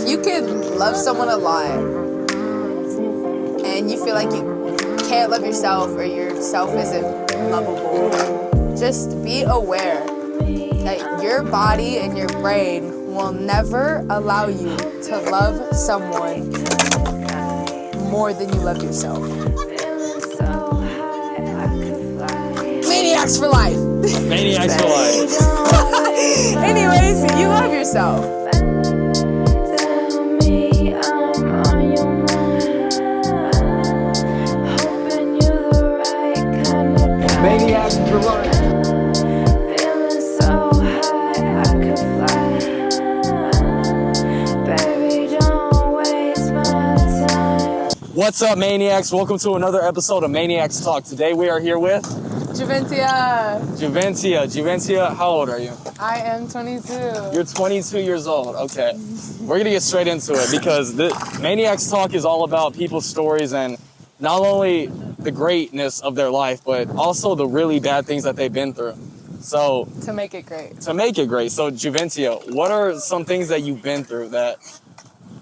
you could love someone a lot and you feel like you can't love yourself or yourself isn't lovable, just be aware that your body and your brain will never allow you to love someone more than you love yourself. Maniacs for life. Maniacs for life. Anyways, you love yourself. Maniacs for life. What's up, Maniacs? Welcome to another episode of Maniacs Talk. Today we are here with Juventia. Juventia, how old are you? I am 22. You're 22 years old. Okay. We're going to get straight into it because the Maniacs Talk is all about people's stories and not only the greatness of their life, but also the really bad things that they've been through. So To make it great. So Juventia, what are some things that you've been through that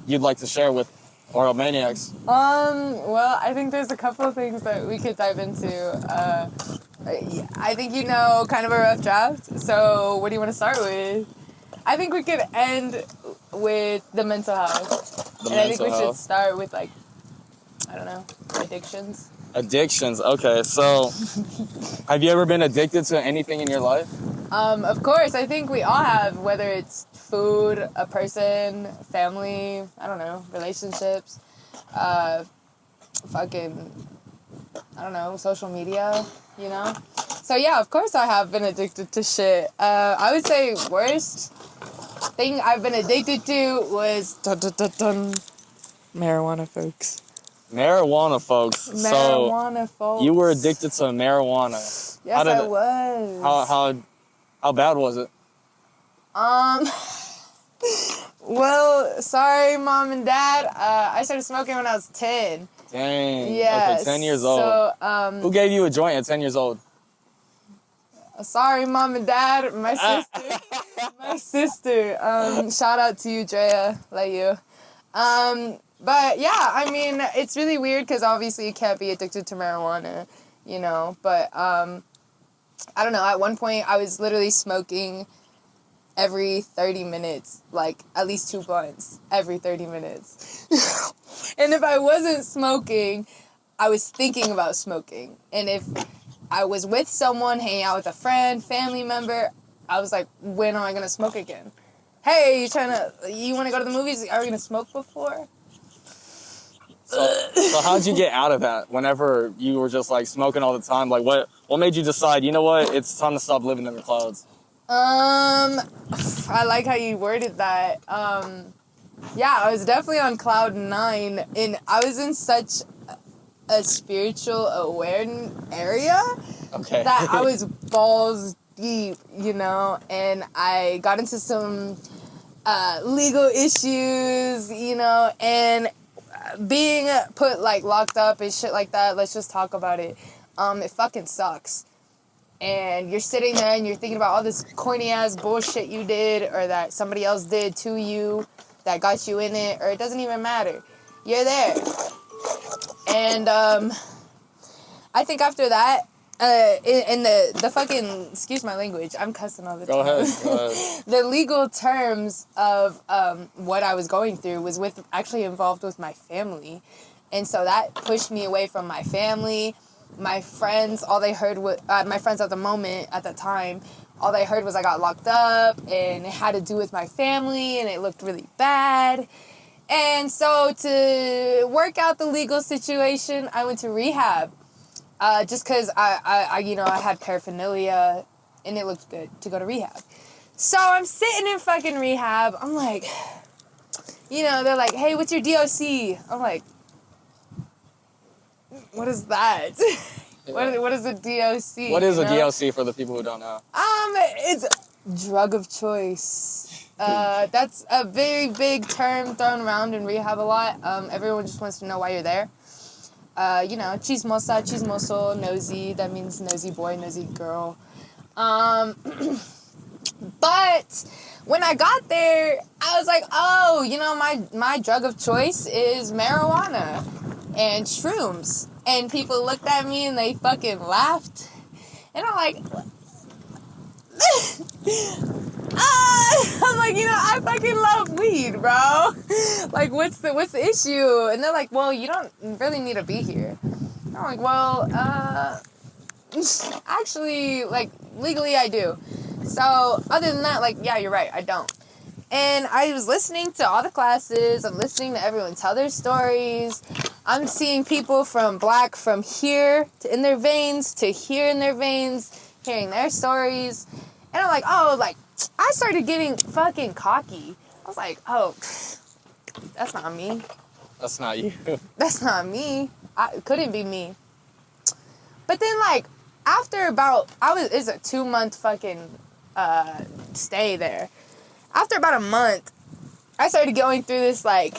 you'd like to share with our Maniacs? Well, I think there's a couple of things that we could dive into. I think you know kind of a rough draft, so what do you want to start with? I think we could end with the mental health. I think we should start with, like, I don't know, addictions. Addictions, okay. So, have you ever been addicted to anything in your life? Of course, I think we all have, whether it's food, a person, family, I don't know, relationships, social media, you know? So yeah, of course I have been addicted to shit. I would say worst thing I've been addicted to was marijuana, folks. Marijuana, folks. Marijuana, folks. You were addicted to marijuana. Yes, I was. How bad was it? Well, sorry, Mom and Dad. I started smoking when I was 10. Dang. Yeah. Okay, 10 years old. So, who gave you a joint at 10 years old? Sorry, Mom and Dad. My sister. My sister. Shout out to you, Drea. Love you. But yeah, I mean, it's really weird because obviously you can't be addicted to marijuana, you know. But I don't know. At one point, I was literally smoking every 30 minutes, like at least 2 blunts every 30 minutes. And if I wasn't smoking, I was thinking about smoking. And if I was with someone, hanging out with a friend, family member, I was like, when am I going to smoke again? Hey, you want to go to the movies? Are we going to smoke before? So how'd you get out of that whenever you were just like smoking all the time? Like what made you decide, you know what, it's time to stop living in the clouds? I like how you worded that. Yeah, I was definitely on cloud 9, and I was in such a spiritual aware area that I was balls deep, you know, and I got into some legal issues, you know, and being put, like, locked up and shit like that, let's just talk about it. It fucking sucks. And you're sitting there and you're thinking about all this corny-ass bullshit you did or that somebody else did to you that got you in it, or it doesn't even matter. You're there. And I think after that, in the fucking, excuse my language, I'm cussing all the time. Go ahead. The legal terms of what I was going through was actually involved with my family. And so that pushed me away from my family. My friends, all they heard was, my friends at the time, all they heard was I got locked up and it had to do with my family and it looked really bad. And so to work out the legal situation, I went to rehab. Just because I had paraphernalia and it looked good to go to rehab. So I'm sitting in fucking rehab. I'm like, you know, they're like, hey, what's your DOC? I'm like, what is that? Yeah. What is a DOC? What is a DOC for the people who don't know? It's drug of choice. That's a very big term thrown around in rehab a lot. Everyone just wants to know why you're there. You know, chismosa, chismoso, nosy. That means nosy boy, nosy girl. But when I got there, I was like, oh, you know, my drug of choice is marijuana and shrooms. And people looked at me and they fucking laughed. And I'm like, I'm like, you know, I fucking love weed, bro. Like, what's the issue? And they're like, well, you don't really need to be here. I'm like, well, actually, like, legally I do. So, other than that, like, yeah, you're right, I don't. And I was listening to all the classes. I'm listening to everyone tell their stories. I'm seeing people from here to in their veins to here in their veins, hearing their stories. And I'm like, oh, like, I started getting fucking cocky. I was like, oh, that's not me. That's not you. That's not me. It couldn't be me. But then, like, after about, it's a 2-month fucking stay there. After about a month, I started going through this, like,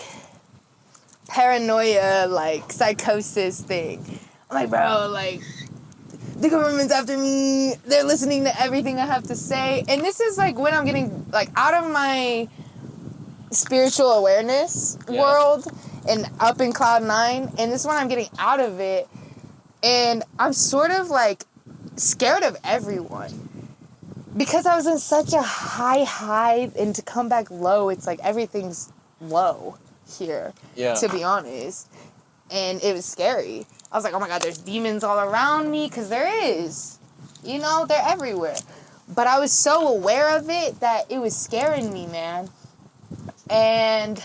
paranoia, like, psychosis thing. I'm like, bro, like, the government's after me. They're listening to everything I have to say. And this is, like, when I'm getting, like, out of my spiritual awareness world and up in Cloud 9. And this is when I'm getting out of it. And I'm sort of, like, scared of everyone. Because I was in such a high, and to come back low, it's like everything's low here, to be honest. And it was scary. I was like, oh my God, there's demons all around me, because there is. You know, they're everywhere. But I was so aware of it that it was scaring me, man. And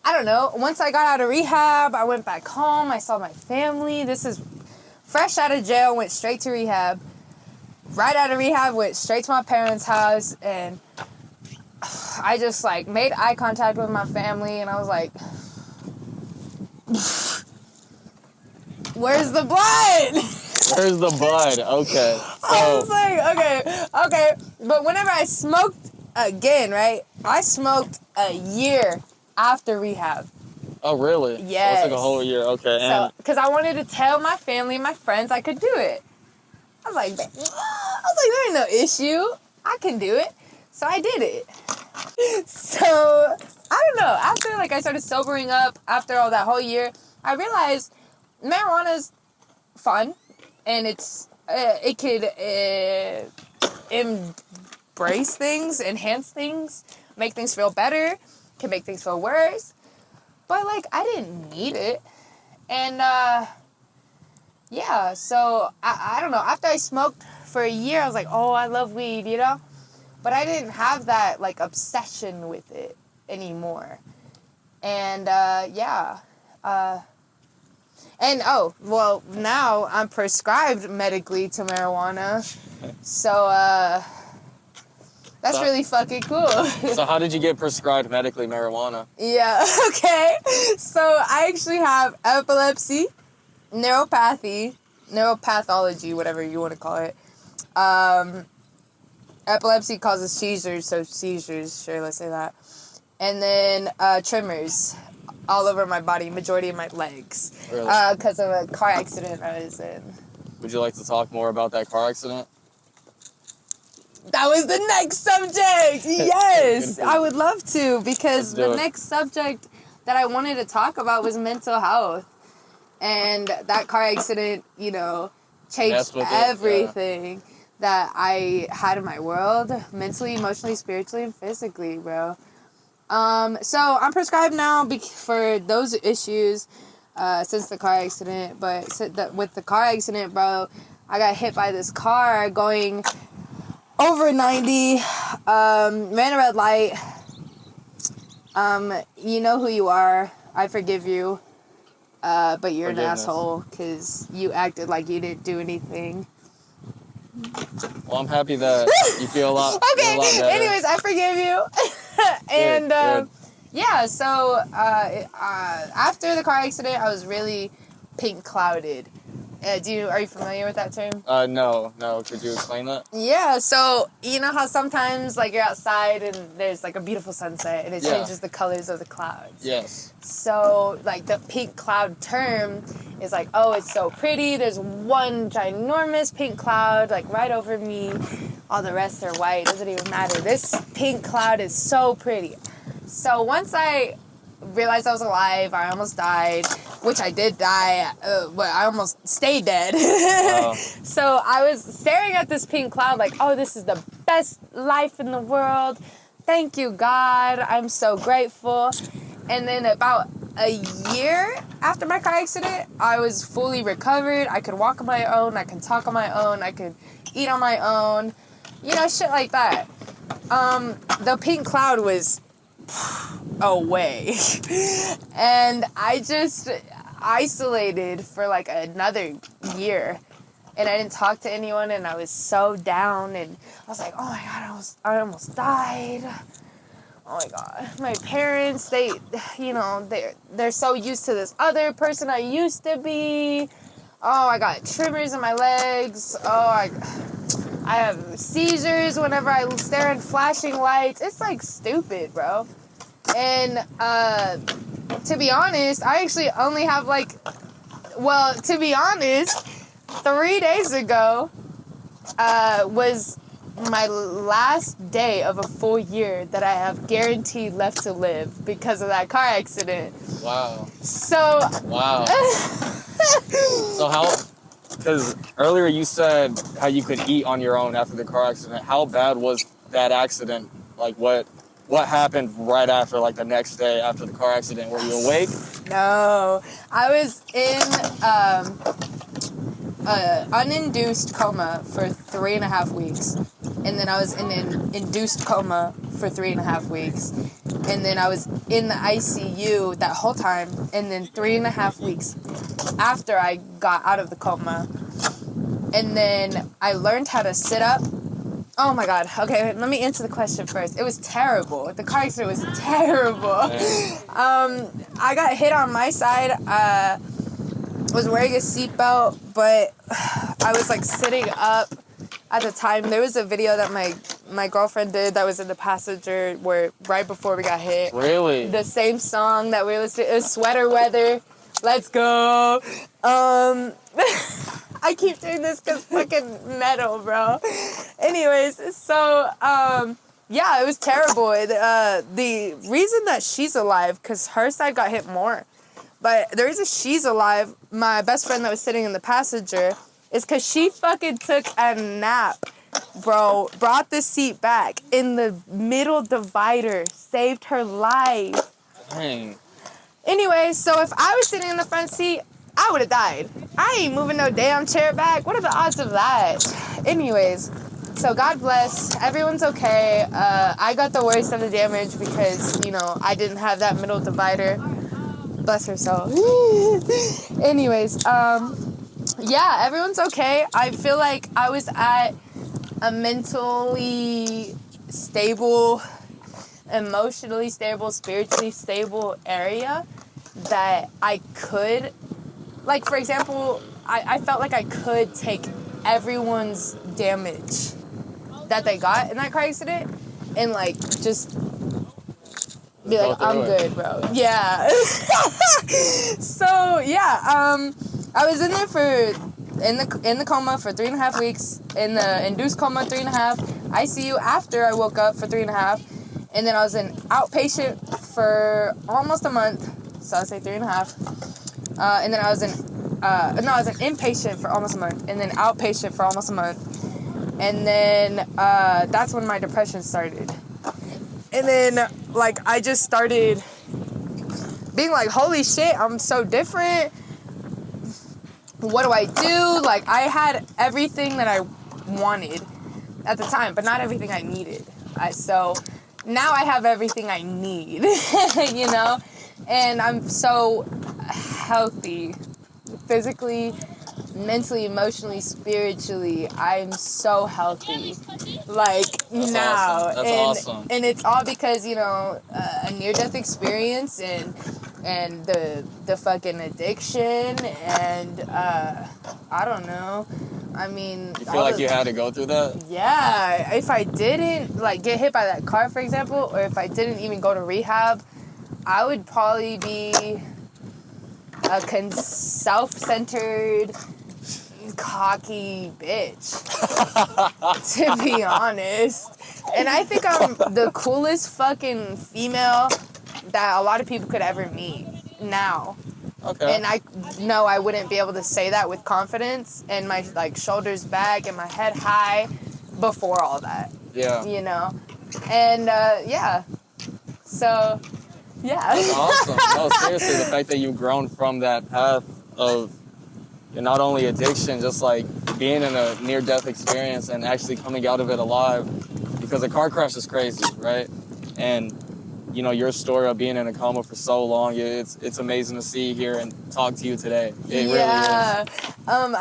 I don't know, once I got out of rehab, I went back home, I saw my family. This is fresh out of jail, went straight to rehab. Right out of rehab, went straight to my parents' house, and I just, like, made eye contact with my family, and I was like, where's the blood? Where's the blood? Okay. So. I was like, okay. But whenever I smoked again, right, I smoked a year after rehab. Oh, really? Yes. So it's like a whole year, okay. So, because I wanted to tell my family and my friends I could do it. I was like, there ain't no issue. I can do it. So I did it. So, I don't know. After, like, I started sobering up, after all that whole year, I realized marijuana's fun. And it could embrace things, enhance things, make things feel better, can make things feel worse. But, like, I didn't need it. And, yeah, so, I don't know. After I smoked for a year, I was like, oh, I love weed, you know? But I didn't have that, like, obsession with it anymore. And, yeah. And, oh, well, now I'm prescribed medically to marijuana. So, that's really fucking cool. So how did you get prescribed medically marijuana? Yeah, okay. So, I actually have epilepsy, neuropathology, whatever you want to call it. Epilepsy causes seizures, so seizures, sure, let's say that. And then tremors all over my body, majority of my legs. Really? Because of a car accident I was in. Would you like to talk more about that car accident? That was the next subject! Yes! I would love to, because the next subject that I wanted to talk about was mental health. And that car accident, you know, changed everything that I had in my world. Mentally, emotionally, spiritually, and physically, bro. So I'm prescribed now for those issues since the car accident. But with the car accident, bro, I got hit by this car going over 90, ran a red light. You know who you are. I forgive you. But you're an asshole because you acted like you didn't do anything. Well, I'm happy that you feel a lot. Okay. Feel a lot better. Anyways, I forgive you. And good. yeah. So after the car accident, I was really pink clouded. Are you familiar with that term? No. Could you explain that? Yeah, so you know how sometimes like you're outside and there's like a beautiful sunset and it changes the colors of the clouds. Yes. So like the pink cloud term is like, oh, it's so pretty. There's one ginormous pink cloud like right over me. all the rest are white. It doesn't even matter. This pink cloud is so pretty. So once I realized I was alive, I almost died, which I did die, but I almost stayed dead. Wow. So I was staring at this pink cloud like, oh, this is the best life in the world. Thank you, God. I'm so grateful. And then about a year after my car accident, I was fully recovered. I could walk on my own. I could talk on my own. I could eat on my own. You know, shit like that. The pink cloud was away. And I just isolated for like another year. And I didn't talk to anyone, and I was so down. And I was like, oh my God, I almost died. Oh my God. My parents, they're so used to this other person I used to be. Oh, I got tremors in my legs. Oh, I have seizures whenever I stare at flashing lights. It's like stupid, bro. And to be honest, I actually only have 3 days ago was my last day of a full year that I have guaranteed left to live because of that car accident. Wow. So. Wow. So because earlier you said how you could eat on your own after the car accident. How bad was that accident? Like what happened right after, like the next day after the car accident? Were you awake? No. I was in uninduced coma for 3.5 weeks. And then I was in an induced coma for 3.5 weeks. And then I was in the ICU that whole time. And then 3.5 weeks after I got out of the coma. And then I learned how to sit up. Oh my God. Okay, let me answer the question first. It was terrible. The car accident was terrible. I got hit on my side. Was wearing a seatbelt, but I was like sitting up at the time. There was a video that my girlfriend did that was in the passenger where right before we got hit. Really? The same song that we were listening to. It was Sweater Weather. Let's go. I keep doing this because fucking metal, bro. Anyways, so, yeah, it was terrible. The reason that she's alive, because her side got hit more, but the reason she's alive, my best friend that was sitting in the passenger, is because she fucking took a nap, bro. Brought the seat back in the middle divider. Saved her life. Dang. Anyway, so if I was sitting in the front seat, I would have died. I ain't moving no damn chair back. What are the odds of that? Anyways, so God bless. Everyone's okay. I got the worst of the damage because, I didn't have that middle divider. Bless her soul. Anyways, yeah, everyone's okay. I feel like I was at a mentally stable, emotionally stable, spiritually stable area that I could, like, for example, I felt like I could take everyone's damage that they got in that car accident and, like, just be like, I'm good, bro. Yeah. So, yeah, I was in there in the coma for 3.5 weeks, in the induced coma 3.5, ICU after I woke up for 3.5, and then I was in outpatient for almost a month, so I'd say 3.5, and then I was an inpatient for almost a month, and then outpatient for almost a month, and then that's when my depression started. And then, like, I just started being like, holy shit, I'm so different. What do I do? Like, I had everything that I wanted at the time, but not everything I needed. So now I have everything I need, And I'm so healthy, physically, mentally, emotionally, spiritually. I'm so healthy, like, that's now. Awesome. That's awesome. And it's all because, a near-death experience and the fucking addiction and I don't know. I mean, you feel like you had to go through that? Yeah. If I didn't, like, get hit by that car, for example, or if I didn't even go to rehab, I would probably be a self-centered, cocky bitch, to be honest. And I think I'm the coolest fucking female that a lot of people could ever meet now. Okay. And I know I wouldn't be able to say that with confidence and my like shoulders back and my head high before all that. Yeah. You know? And yeah. So, yeah. That's awesome. No, seriously, the fact that you've grown from that path of not only addiction, just like being in a near-death experience and actually coming out of it alive, because a car crash is crazy, right? And you know, your story of being in a coma for so long, it's amazing to see here and talk to you today. It really is. I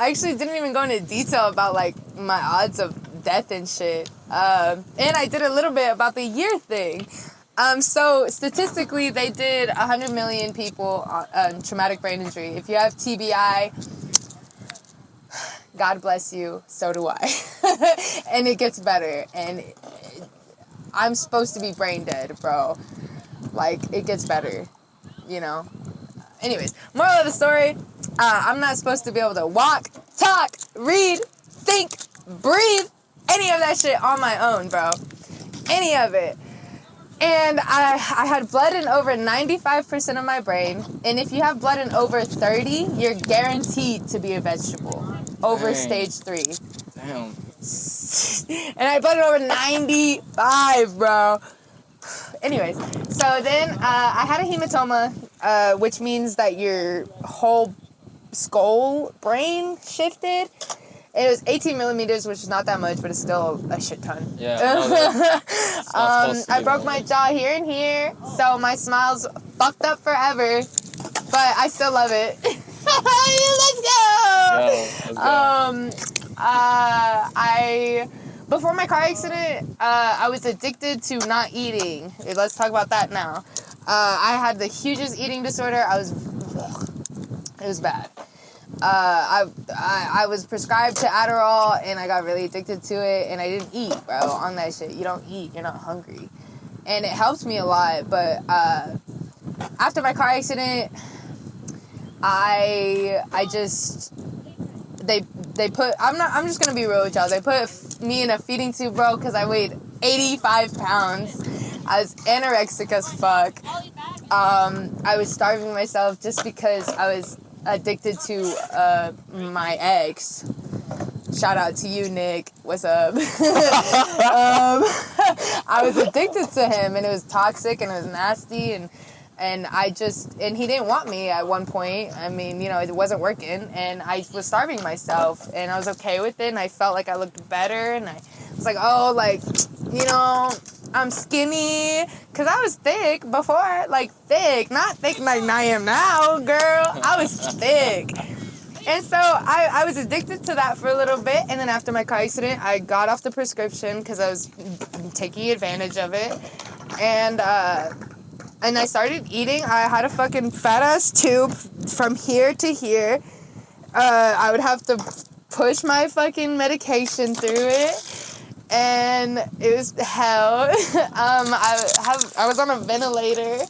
actually didn't even go into detail about like my odds of death and shit. And I did a little bit about the year thing. So statistically, they did 100 million people on traumatic brain injury. If you have TBI, God bless you, so do I. And it gets better. And I'm supposed to be brain dead, bro. Like, it gets better, you know? Anyways, moral of the story, I'm not supposed to be able to walk, talk, read, think, breathe, any of that shit on my own, bro. Any of it. And I had blood in over 95% of my brain. And if you have blood in over 30, you're guaranteed to be a vegetable. Over stage 3. Damn. And I blood in over 95, bro. Anyways, so then I had a hematoma, which means that your whole skull brain shifted. It was 18 millimeters, which is not that much, but it's still a shit ton. Yeah. I broke my jaw here and here, so my smile's fucked up forever, but I still love it. Let's go! Before my car accident, I was addicted to not eating. Let's talk about that now. I had the hugest eating disorder. It was bad. I was prescribed to Adderall, and I got really addicted to it, and I didn't eat, bro, on that shit. You don't eat, you're not hungry. And it helped me a lot, but after my car accident, I just... They put... I'm just gonna be real with y'all. They put me in a feeding tube, bro, because I weighed 85 pounds. I was anorexic as fuck. I was starving myself just because I was addicted to my ex. Shout out to you, Nick. What's up? I was addicted to him, and it was toxic, and it was nasty, and he didn't want me at one point. I mean, you know, it wasn't working, and I was starving myself, and I was okay with it, and I felt like I looked better, and I was like, oh, like, you know, I'm skinny, because I was thick before, like, thick, not thick like I am now, girl. I was thick. And so I was addicted to that for a little bit, and then after my car accident, I got off the prescription because I was taking advantage of it, and I started eating. I had a fucking fat-ass tube from here to here. I would have to push my fucking medication through it, and it was hell. I was on a ventilator.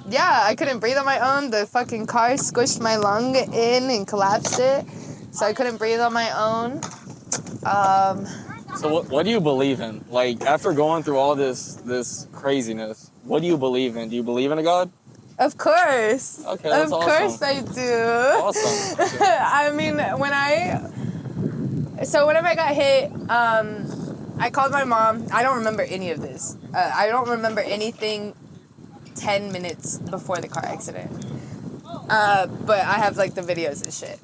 Yeah, I couldn't breathe on my own. The fucking car squished my lung in and collapsed it, so I couldn't breathe on my own. So what do you believe in? Like, after going through all this craziness, what do you believe in? Do you believe in a God? Of course. Okay, that's awesome. Of course I do. Awesome. I mean, whenever I got hit, I called my mom. I don't remember any of this. I don't remember anything 10 minutes before the car accident. But I have, like, the videos and shit.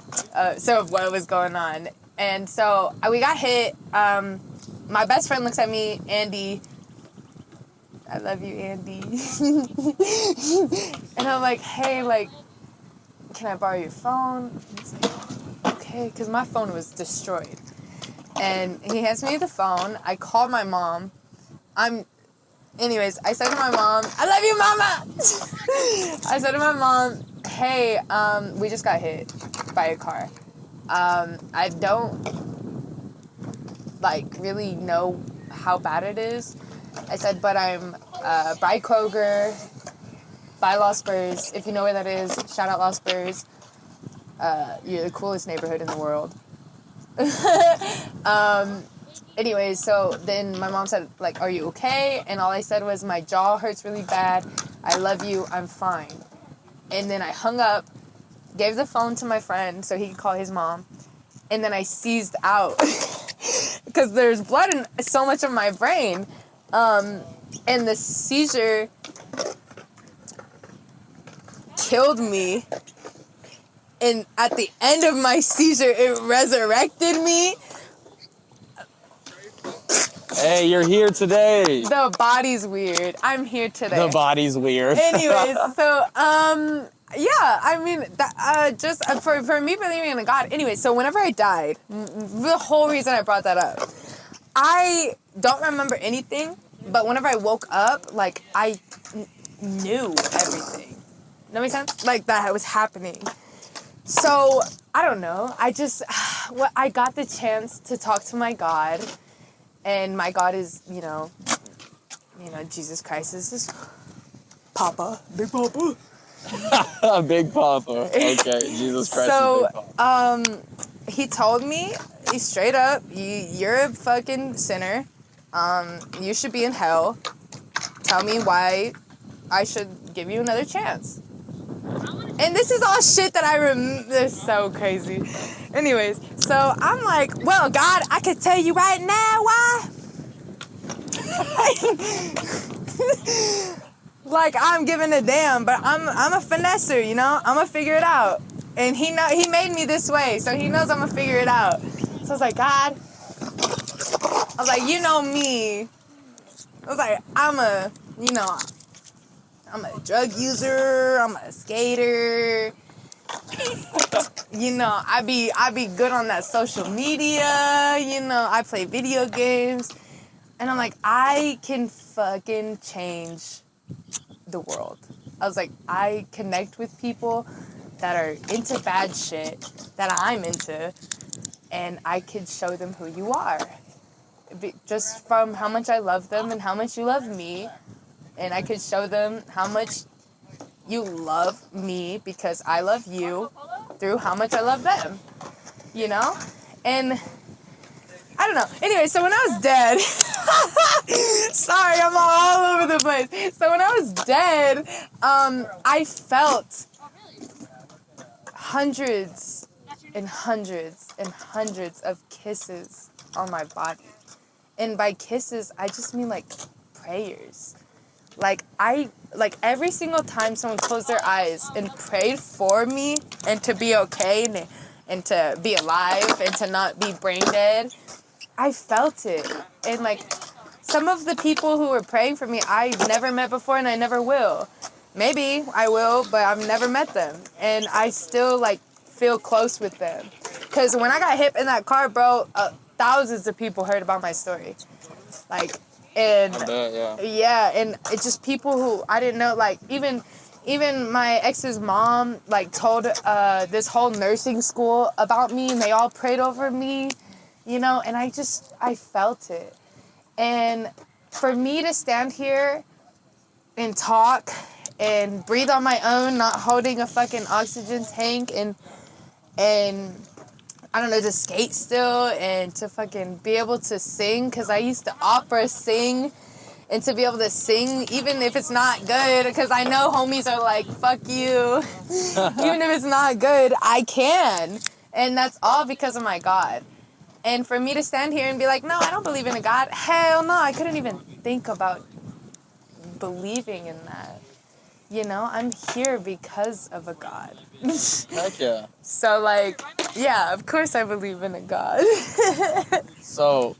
So of what was going on. And so we got hit. My best friend looks at me, Andy. I love you, Andy. And I'm like, hey, like, can I borrow your phone? And he's like, okay, because my phone was destroyed. And he hands me the phone. I called my mom. Anyways, I said to my mom, I love you, mama. I said to my mom, hey, we just got hit by a car. I don't, like, really know how bad it is. I said, but I'm by Kroger, by Los Spurs. If you know where that is, shout out Los Spurs. You're the coolest neighborhood in the world. Anyways, so then my mom said, like, are you okay? And all I said was, my jaw hurts really bad. I love you. I'm fine. And then I hung up, gave the phone to my friend so he could call his mom. And then I seized out because there's blood in so much of my brain. And the seizure killed me. And at the end of my seizure, it resurrected me. Hey, you're here today. The body's weird. I'm here today. The body's weird. Anyways, so, yeah, I mean, just for me believing in a God. Anyway, so whenever I died, the whole reason I brought that up, I don't remember anything, but whenever I woke up, like, I knew everything. That make sense? Like, that was happening. So, I don't know. I got the chance to talk to my God, and my God is, you know, Jesus Christ is just Papa, Big Papa. Big Papa. Okay, Jesus Christ So, is Big Papa. He told me, straight up, you're a fucking sinner. You should be in hell. Tell me why I should give you another chance. And this is all shit that I remember. This is so crazy. Anyways, so I'm like, well, God, I can tell you right now why. Like, I'm giving a damn, but I'm a finesser, you know? I'm gonna figure it out. And he made me this way, so he knows I'm gonna figure it out. So I was like, God, I was like, you know me. I was like, I'm a drug user, I'm a skater. You know, I be good on that social media, you know, I play video games. And I'm like, I can fucking change the world. I was like, I connect with people that are into bad shit that I'm into, and I could show them who you are. Just from how much I love them and how much you love me. And I could show them how much you love me because I love you through how much I love them. You know? And I don't know. Anyway, so when I was dead, sorry, I'm all over the place. So when I was dead, I felt hundreds and hundreds and hundreds of kisses on my body. And by kisses, I just mean like prayers. Like every single time someone closed their eyes and prayed for me and to be okay and to be alive and to not be brain dead, I felt it. And like some of the people who were praying for me, I never met before and I never will. Maybe I will, but I've never met them. And I still like feel close with them. Because when I got hit in that car, bro, thousands of people heard about my story. Like, and I bet, yeah, and it's just people who I didn't know, like even my ex's mom like told this whole nursing school about me, and they all prayed over me, you know, and I felt it. And for me to stand here and talk and breathe on my own, not holding a fucking oxygen tank, and I don't know, to skate still and to fucking be able to sing, because I used to opera sing, and to be able to sing even if it's not good, because I know homies are like, fuck you. Even if it's not good, I can. And that's all because of my God. And for me to stand here and be like, no, I don't believe in a God. Hell no, I couldn't even think about believing in that. You know, I'm here because of a God. Heck yeah. So, like, yeah, of course I believe in a God. So,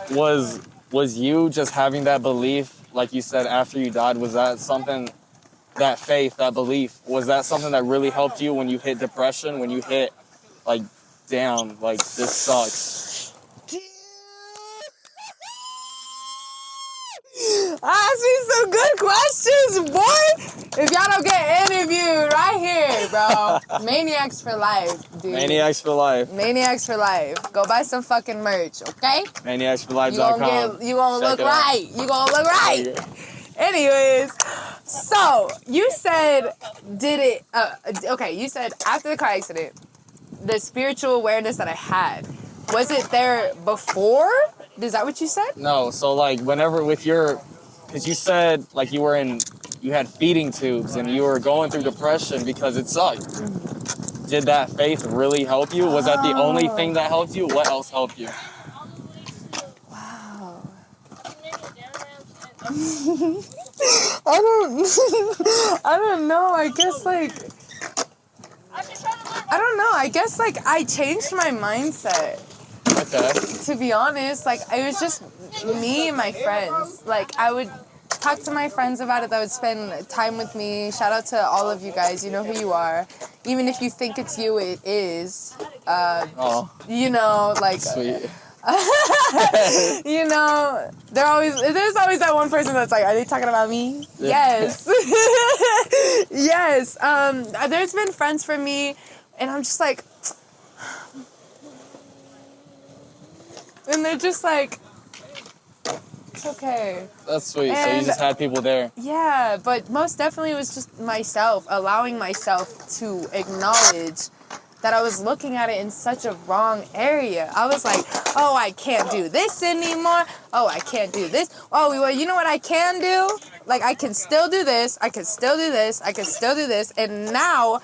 was you just having that belief, like you said, after you died, was that something, that faith, that belief, was that something that really helped you when you hit depression, when you hit, like, damn, like, this sucks? Ask me some good questions, boy. If y'all don't get interviewed right here, bro. Maniacs for life, dude. Maniacs for life. Maniacs for life. Go buy some fucking merch, okay? Maniacsforlife.com. You gonna look right. You gonna look right. Anyways, so you said, okay, you said after the car accident, the spiritual awareness that I had, was it there before? Is that what you said? No, so like whenever with your, because you said like you had feeding tubes and you were going through depression because it sucked. Did that faith really help you? Was that the only thing that helped you? What else helped you? Wow. I don't know. I guess like, I don't know. I guess like I changed my mindset. Okay. To be honest, like it was just me and my friends. Like I would talk to my friends about it that would spend time with me. Shout out to all of you guys. You know who you are. Even if you think it's you, it is. You know, like. Sweet. You know, there's always that one person that's like, are they talking about me? Yeah. Yes. Yes. There's been friends for me, and I'm just like, and they're just like, it's okay. That's sweet. And, so you just had people there. Yeah, but most definitely it was just myself, allowing myself to acknowledge that I was looking at it in such a wrong area. I was like, oh, I can't do this anymore. Oh, I can't do this. Oh, well, you know what I can do? Like, I can still do this. I can still do this. I can still do this. And now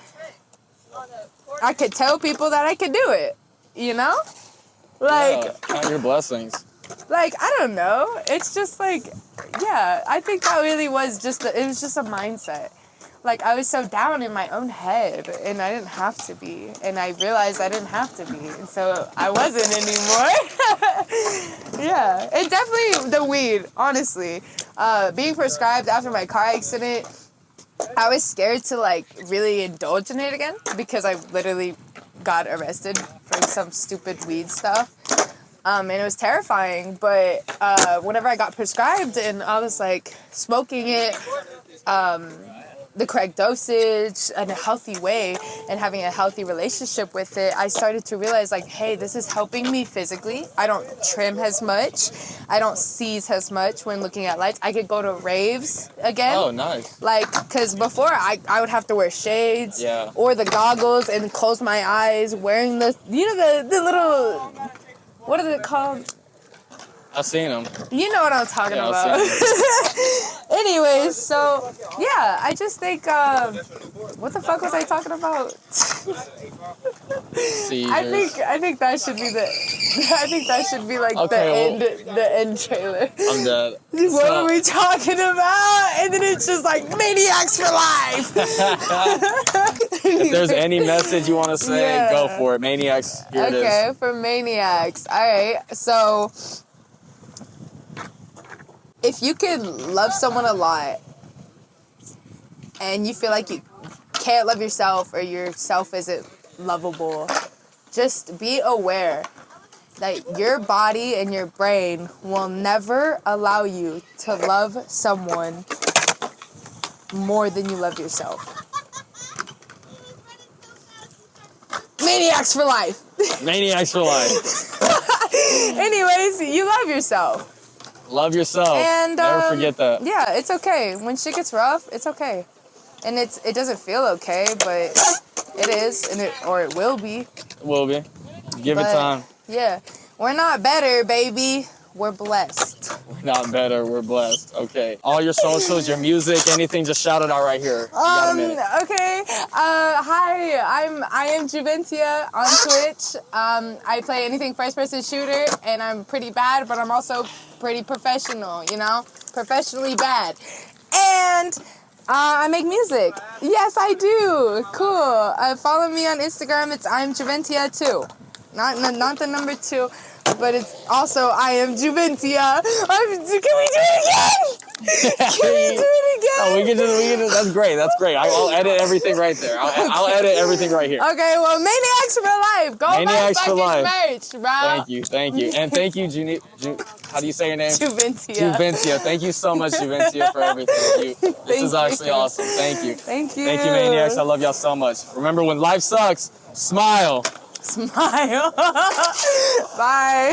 I could tell people that I can do it, you know? Like, yeah, count your blessings. Like, I don't know. It's just like, yeah, I think that really was it was just a mindset. Like, I was so down in my own head, and I didn't have to be. And I realized I didn't have to be. And so I wasn't anymore. Yeah. It's definitely the weed, honestly. Being prescribed after my car accident, I was scared to, like, really indulge in it again because I literally got arrested for some stupid weed stuff. And it was terrifying, but whenever I got prescribed and I was, like, smoking it, the correct dosage in a healthy way and having a healthy relationship with it, I started to realize, like, hey, this is helping me physically. I don't trim as much. I don't seize as much when looking at lights. I could go to raves again. Oh, nice. Like, because before I would have to wear shades or the goggles and close my eyes, wearing the little, what is it called? I've seen them. You know what I'm talking about. Anyways, so yeah, I just think, what the fuck was I talking about? I think that should be like the end trailer. I'm dead. What are we talking about? And then it's just like Maniacs for life. If there's any message you want to say, go for it. Maniacs, here it is. Okay, for Maniacs. All right, so if you could love someone a lot and you feel like you can't love yourself or yourself isn't lovable, just be aware that your body and your brain will never allow you to love someone more than you love yourself. Maniacs for life. Maniacs for life. Anyways, you love yourself. Love yourself. And never forget that. Yeah, it's okay. When shit gets rough, it's okay. And it doesn't feel okay, but it is, or it will be. It will be. Give it time. Yeah. We're not better, baby. We're blessed. We're not better, we're blessed. Okay. All your socials, your music, anything, just shout it out right here. Okay. Hi, I am Juventia on Twitch. I play anything first-person shooter, and I'm pretty bad, but I'm also pretty professional, you know? Professionally bad. And I make music. Yes, I do. Cool. Follow me on Instagram. It's I'm Juventia 2. Not the number 2. But it's also I am Juventia. Can we do it again? Can we do it again? Oh, we can do. That's great. That's great. I'll edit everything right there. I'll edit everything right here. Okay. Well, Maniacs for life. Go Maniacs for life. Merch, bro. Thank you, and thank you, how do you say your name? Juventia. Thank you so much, Juventia, for everything. This is actually awesome. Thank you. Thank you. Thank you, Maniacs. I love y'all so much. Remember, when life sucks, smile. Smile. Bye.